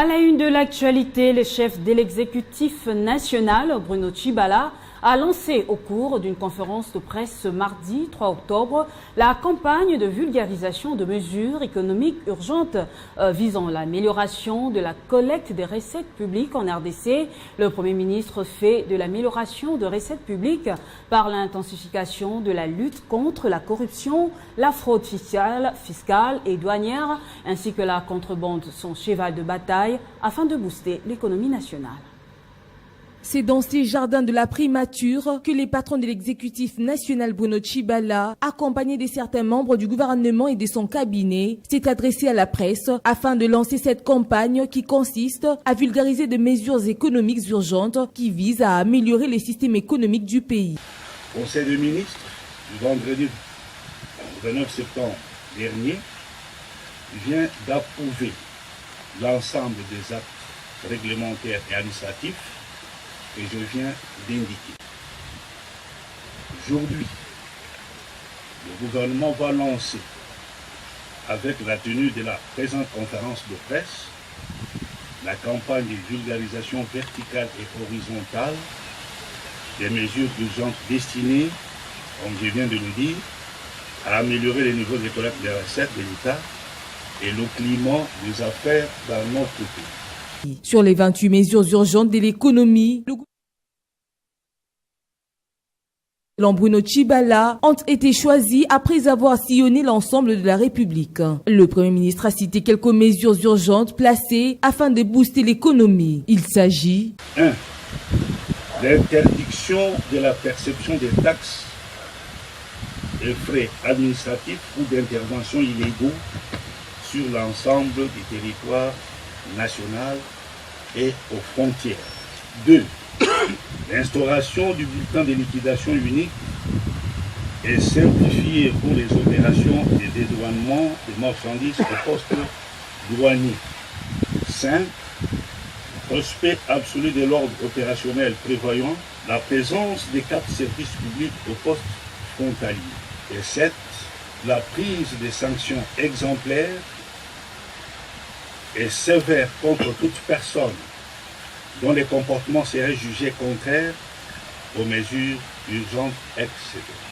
À la une de l'actualité, le chef de l'exécutif national, Bruno Tshibala, a lancé au cours d'une conférence de presse ce mardi 3 octobre la campagne de vulgarisation de mesures économiques urgentes visant l'amélioration de la collecte des recettes publiques en RDC. Le Premier ministre fait de l'amélioration de recettes publiques par l'intensification de la lutte contre la corruption, la fraude fiscale et douanière, ainsi que la contrebande, son cheval de bataille afin de booster l'économie nationale. C'est dans ces jardins de la primature que les patrons de l'exécutif national Bruno Tshibala, accompagné de certains membres du gouvernement et de son cabinet, s'est adressé à la presse afin de lancer cette campagne qui consiste à vulgariser des mesures économiques urgentes qui visent à améliorer les systèmes économiques du pays. Le Conseil des ministres, du vendredi 29 septembre dernier, vient d'approuver l'ensemble des actes réglementaires et administratifs que je viens d'indiquer. Aujourd'hui, le gouvernement va lancer, avec la tenue de la présente conférence de presse, la campagne de vulgarisation verticale et horizontale des mesures urgentes destinées, comme je viens de le dire, à améliorer les niveaux de collecte des recettes de l'État et le climat des affaires dans notre pays. Sur les 28 mesures urgentes de l'économie, le Bruno Tshibala ont été choisis après avoir sillonné l'ensemble de la République. Le Premier ministre a cité quelques mesures urgentes placées afin de booster l'économie. Il s'agit 1. L'interdiction de la perception des taxes et frais administratifs ou d'intervention illégaux sur l'ensemble du territoire national et aux frontières. 2. L'instauration du bulletin de liquidation unique est simplifiée pour les opérations de dédouanement des marchandises au poste douanier. 5. Respect absolu de l'ordre opérationnel prévoyant la présence des 4 services publics au poste frontalier. Et 7. La prise des sanctions exemplaires et sévères contre toute personne dont les comportements seraient jugés contraires aux mesures urgentes, etc.